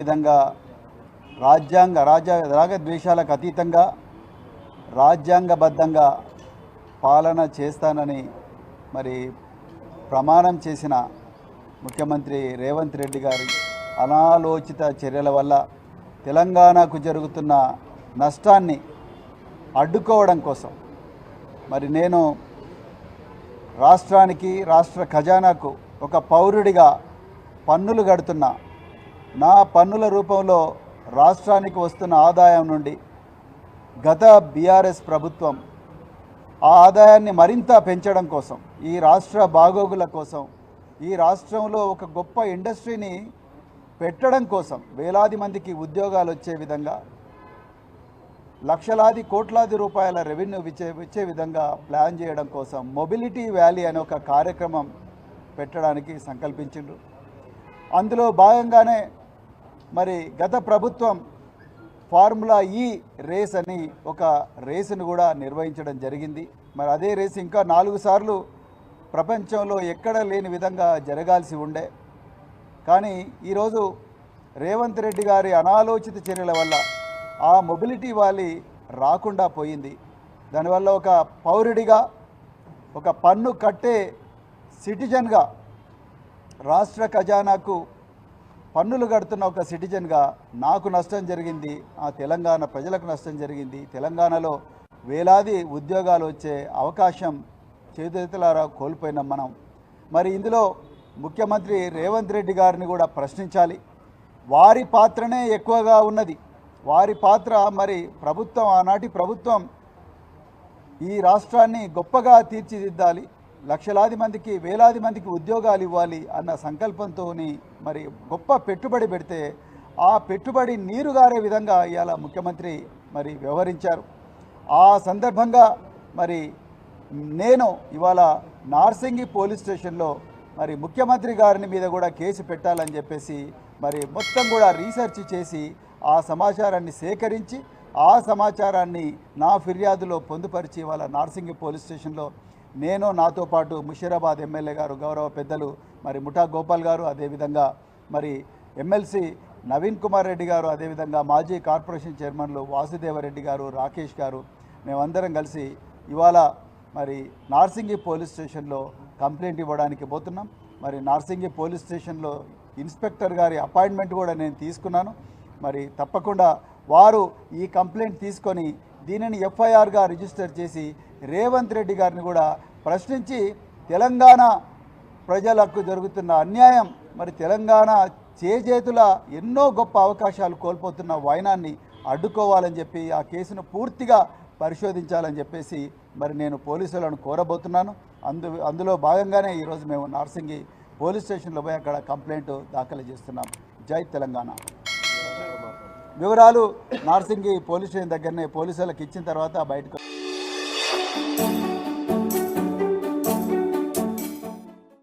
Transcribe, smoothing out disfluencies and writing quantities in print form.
విధంగా రాగద్వేషాలకు అతీతంగా రాజ్యాంగబద్ధంగా పాలన చేస్తానని మరి ప్రమాణం చేసిన ముఖ్యమంత్రి రేవంత్ రెడ్డి గారి అనాలోచిత చర్యల వల్ల తెలంగాణకు జరుగుతున్న నష్టాన్ని అడ్డుకోవడం కోసం మరి నేను రాష్ట్రానికి రాష్ట్ర ఖజానాకు ఒక పౌరుడిగా పన్నులు కడుతున్నా నా పన్నుల రూపంలో రాష్ట్రానికి వస్తున్న ఆదాయం నుండి గత బీఆర్ఎస్ ప్రభుత్వం ఆ ఆదాయాన్ని మరింత పెంచడం కోసం ఈ రాష్ట్ర బాగోగుల కోసం ఈ రాష్ట్రంలో ఒక గొప్ప ఇండస్ట్రీని పెట్టడం కోసం వేలాది మందికి ఉద్యోగాలు వచ్చే విధంగా లక్షలాది కోట్లాది రూపాయల రెవెన్యూ వచ్చే విధంగా ప్లాన్ చేయడం కోసం మొబిలిటీ వ్యాలీ అనే ఒక కార్యక్రమం పెట్టడానికి సంకల్పించిండ్రు. అందులో భాగంగానే మరి గత ప్రభుత్వం ఫార్ములా ఈ రేస్ అని ఒక రేసును కూడా నిర్వహించడం జరిగింది. మరి అదే రేసు ఇంకా 4 సార్లు ప్రపంచంలో ఎక్కడ లేని విధంగా జరగాల్సి ఉండే. కానీ ఈరోజు రేవంత్ రెడ్డి గారి అనాలోచిత చర్యల వల్ల ఆ మొబిలిటీ వ్యాలీ రాకుండా పోయింది. దానివల్ల ఒక పౌరుడిగా ఒక పన్ను కట్టే సిటిజన్గా రాష్ట్ర ఖజానాకు పన్నులు కడుతున్న ఒక సిటిజన్గా నాకు నష్టం జరిగింది, ఆ తెలంగాణ ప్రజలకు నష్టం జరిగింది. తెలంగాణలో వేలాది ఉద్యోగాలు వచ్చే అవకాశం చేతులారా కోల్పోయినాం మనం. మరి ఇందులో ముఖ్యమంత్రి రేవంత్ రెడ్డి గారిని కూడా ప్రశ్నించాలి. వారి పాత్రనే ఎక్కువగా ఉన్నది. వారి పాత్ర మరి ప్రభుత్వం ఆనాటి ప్రభుత్వం ఈ రాష్ట్రాన్ని గొప్పగా తీర్చిదిద్దాలి, లక్షలాది మందికి వేలాది మందికి ఉద్యోగాలు ఇవ్వాలి అన్న సంకల్పంతో మరి గొప్ప పెట్టుబడి పెడితే ఆ పెట్టుబడి నీరుగారే విధంగా ఇవాళ ముఖ్యమంత్రి మరి వ్యవహరించారు. ఆ సందర్భంగా మరి నేను ఇవాళ నార్సింగి పోలీస్ స్టేషన్లో మరి ముఖ్యమంత్రి గారిని మీద కూడా కేసు పెట్టాలని చెప్పేసి మరి మొత్తం కూడా రీసెర్చ్ చేసి ఆ సమాచారాన్ని సేకరించి ఆ సమాచారాన్ని నా ఫిర్యాదులో పొందుపరిచి ఇవాళ నార్సింగి పోలీస్ స్టేషన్లో నేను, నాతో పాటు ముషీరాబాద్ ఎమ్మెల్యే గారు గౌరవ పెద్దలు మరి ముఠా గోపాల్ గారు, అదేవిధంగా మరి ఎమ్మెల్సీ నవీన్ కుమార్ రెడ్డి గారు, అదేవిధంగా మాజీ కార్పొరేషన్ చైర్మన్లు వాసుదేవరెడ్డి గారు, రాకేష్ గారు, మేమందరం కలిసి ఇవాళ మరి నార్సింగి పోలీస్ స్టేషన్లో కంప్లైంట్ ఇవ్వడానికి పోతున్నాం. మరి నార్సింగి పోలీస్ స్టేషన్లో ఇన్స్పెక్టర్ గారి అపాయింట్మెంట్ కూడా నేను తీసుకున్నాను. మరి తప్పకుండా వారు ఈ కంప్లైంట్ తీసుకొని దీనిని ఎఫ్ఐఆర్గా రిజిస్టర్ చేసి రేవంత్ రెడ్డి గారిని కూడా ప్రశ్నించి తెలంగాణ ప్రజలకు జరుగుతున్న అన్యాయం, మరి తెలంగాణ చేజేతుల ఎన్నో గొప్ప అవకాశాలు కోల్పోతున్న వైనాన్ని అడ్డుకోవాలని చెప్పి ఆ కేసును పూర్తిగా పరిశోధించాలని చెప్పేసి మరి నేను పోలీసులను కోరబోతున్నాను. అందులో భాగంగానే ఈరోజు మేము నార్సింగి పోలీస్ స్టేషన్లో పోయి అక్కడ కంప్లైంట్ దాఖలు చేస్తున్నాం. జై తెలంగాణ. వివరాలు నార్సింగి పోలీస్ స్టేషన్ దగ్గరనే పోలీసులకు ఇచ్చిన తర్వాత బయటకు